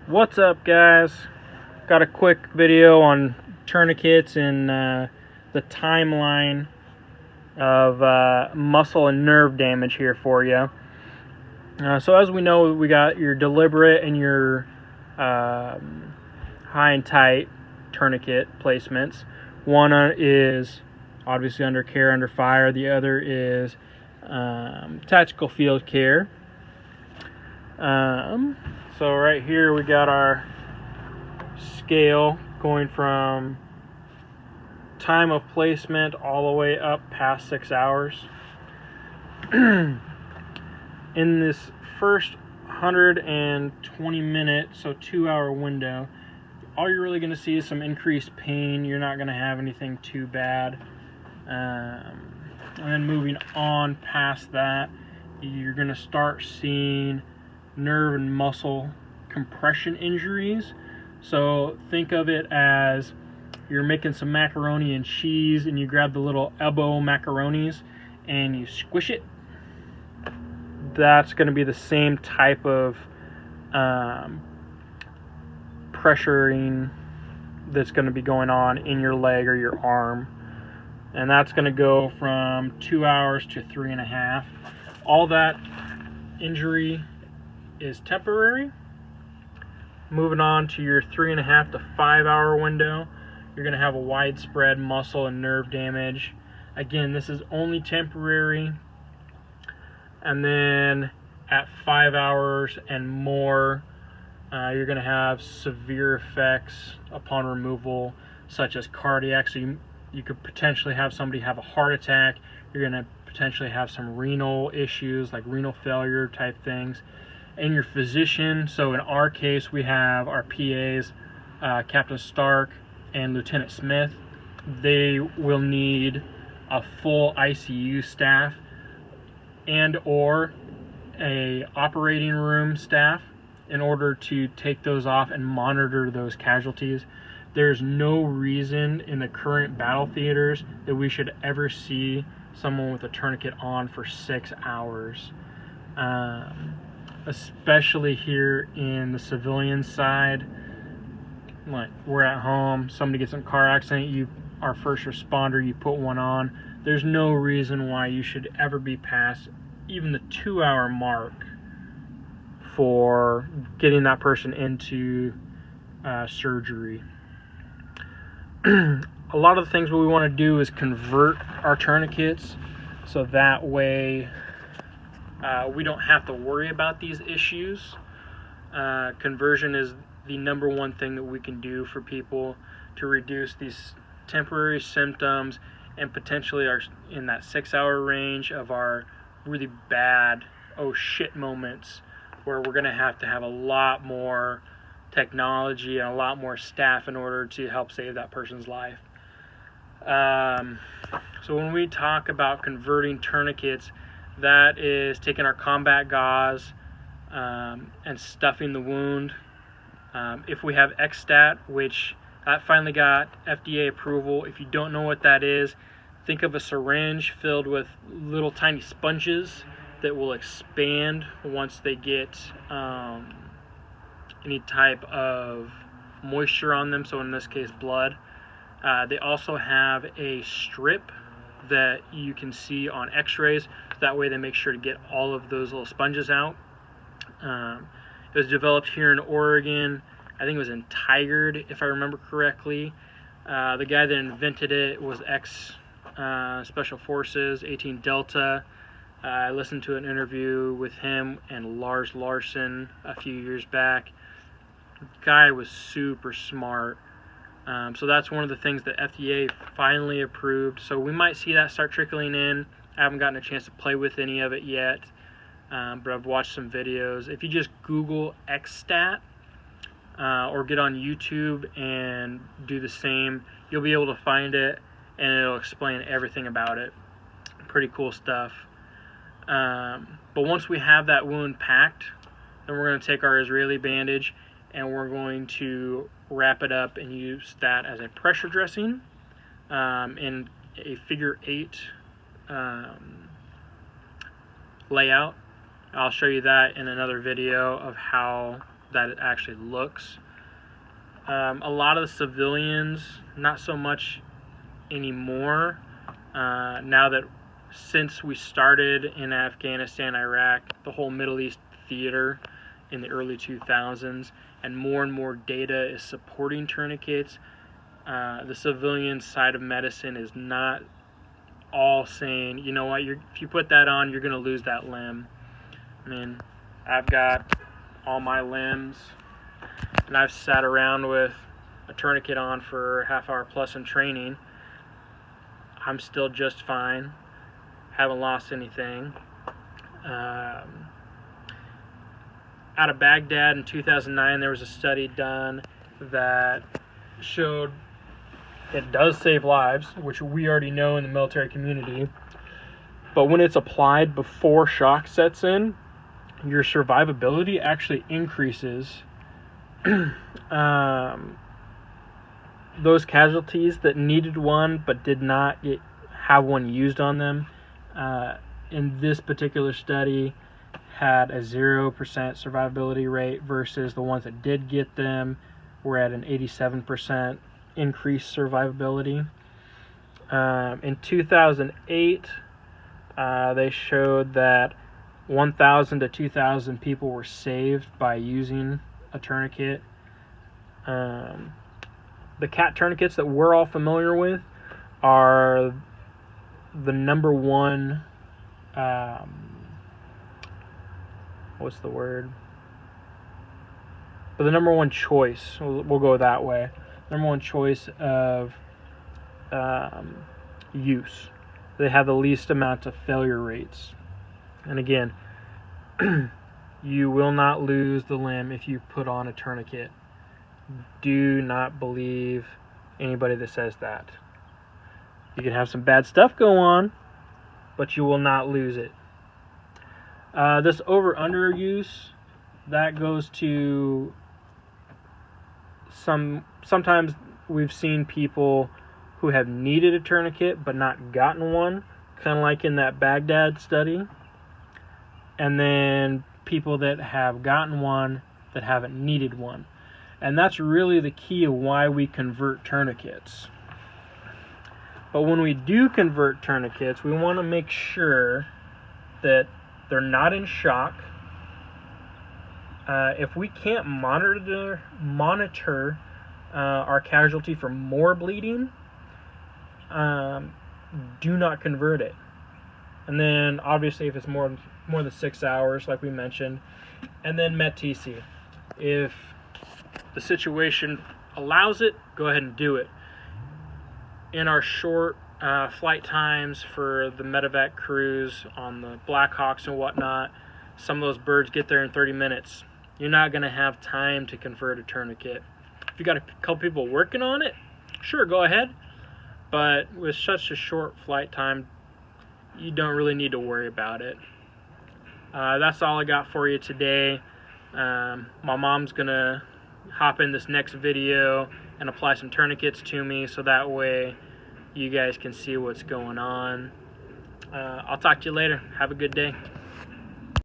What's up, guys? Got a quick video on tourniquets and the timeline of muscle and nerve damage here for you. So as we know, we got your deliberate and your high and tight tourniquet placements. One is obviously under care, under fire. The other is tactical field care. So right here we got our scale going from time of placement all the way up past 6 hours. In this first 120 minute, so 2 hour window, all you're really going to see is some increased pain. You're not going to have anything too bad. And then moving on past that, you're going to start seeing nerve and muscle compression injuries. So think of it as you're making some macaroni and cheese and you grab the little elbow macaronis and you squish it. That's going to be the same type of pressuring that's going to be going on in your leg or your arm. And that's going to go from 2 hours to 3.5. All that injury is temporary. Moving on to your 3.5 to 5 hour window, you're going to have a widespread muscle and nerve damage. Again, this is only temporary. And then at 5 hours and more, you're going to have severe effects upon removal, such as cardiac. So you could potentially have somebody have a heart attack. You're going to potentially have some renal issues, like renal failure type things. And your physician, so in our case, we have our PAs, Captain Stark and Lieutenant Smith. They will need a full ICU staff and or a operating room staff in order to take those off and monitor those casualties. There's no reason in the current battle theaters that we should ever see someone with a tourniquet on for 6 hours. Especially here in the civilian side. Like, we're at home, somebody gets in a car accident, you are first responder, you put one on. There's no reason why you should ever be past even the 2 hour mark for getting that person into surgery. A lot of the things what we want to do is convert our tourniquets so that way we don't have to worry about these issues. Conversion is the number one thing that we can do for people to reduce these temporary symptoms and potentially are in that 6 hour range of our really bad oh shit moments where we're going to have a lot more technology and a lot more staff in order to help save that person's life. So when we talk about converting tourniquets, that is taking our combat gauze and stuffing the wound. If we have X-Stat, which that finally got FDA approval. If you don't know what that is, think of a syringe filled with little tiny sponges that will expand once they get any type of moisture on them, so in this case blood. They also have a strip that you can see on x-rays. That way they make sure to get all of those little sponges out. It was developed here in Oregon. I think it was in Tigard, if I remember correctly. The guy that invented it was Special Forces, 18 Delta. I listened to an interview with him and Lars Larson a few years back. The guy was super smart. So that's one of the things that FDA finally approved. So we might see that start trickling in. I haven't gotten a chance to play with any of it yet, but I've watched some videos. If you just Google X-Stat or get on YouTube and do the same, you'll be able to find it and it'll explain everything about it. Pretty cool stuff. But once we have that wound packed, then we're going to take our Israeli bandage and we're going to wrap it up and use that as a pressure dressing in a figure 8 layout. I'll show you that in another video of how that it actually looks. A lot of the civilians, not so much anymore. Now that since we started in Afghanistan, Iraq, the whole Middle East theater in the early 2000s, and more data is supporting tourniquets, the civilian side of medicine is not all saying, you know what, if you put that on, you're going to lose that limb. I mean, I've got all my limbs, and I've sat around with a tourniquet on for a half hour plus in training. I'm still just fine. Haven't lost anything. Out of Baghdad in 2009, there was a study done that showed it does save lives, which we already know in the military community. But when it's applied before shock sets in, your survivability actually increases. Those casualties that needed one but did not have one used on them, in this particular study, had a 0% survivability rate versus the ones that did get them were at an 87% increased survivability. In 2008, they showed that 1,000 to 2,000 people were saved by using a tourniquet. The CAT tourniquets that we're all familiar with are the number one, what's the word? But the number one choice, we'll go that way. Number one choice of use. They have the least amount of failure rates. And again, you will not lose the limb if you put on a tourniquet. Do not believe anybody that says that. You can have some bad stuff go on, but you will not lose it. This over-under use, that goes to sometimes we've seen people who have needed a tourniquet but not gotten one, kind of like in that Baghdad study. And then people that have gotten one that haven't needed one. And that's really the key of why we convert tourniquets. But when we do convert tourniquets, we want to make sure that they're not in shock. If we can't monitor our casualty for more bleeding, do not convert it. And then obviously if it's more than 6 hours, like we mentioned, and then METTC. If the situation allows it, go ahead and do it. In our short flight times for the medevac crews on the Blackhawks and whatnot, some of those birds get there in 30 minutes. You're not going to have time to convert a tourniquet. If you got a couple people working on it, sure, go ahead. But with such a short flight time, you don't really need to worry about it. That's all I got for you today. My mom's going to hop in this next video and apply some tourniquets to me so that way you guys can see what's going on. I'll talk to you later. Have a good day.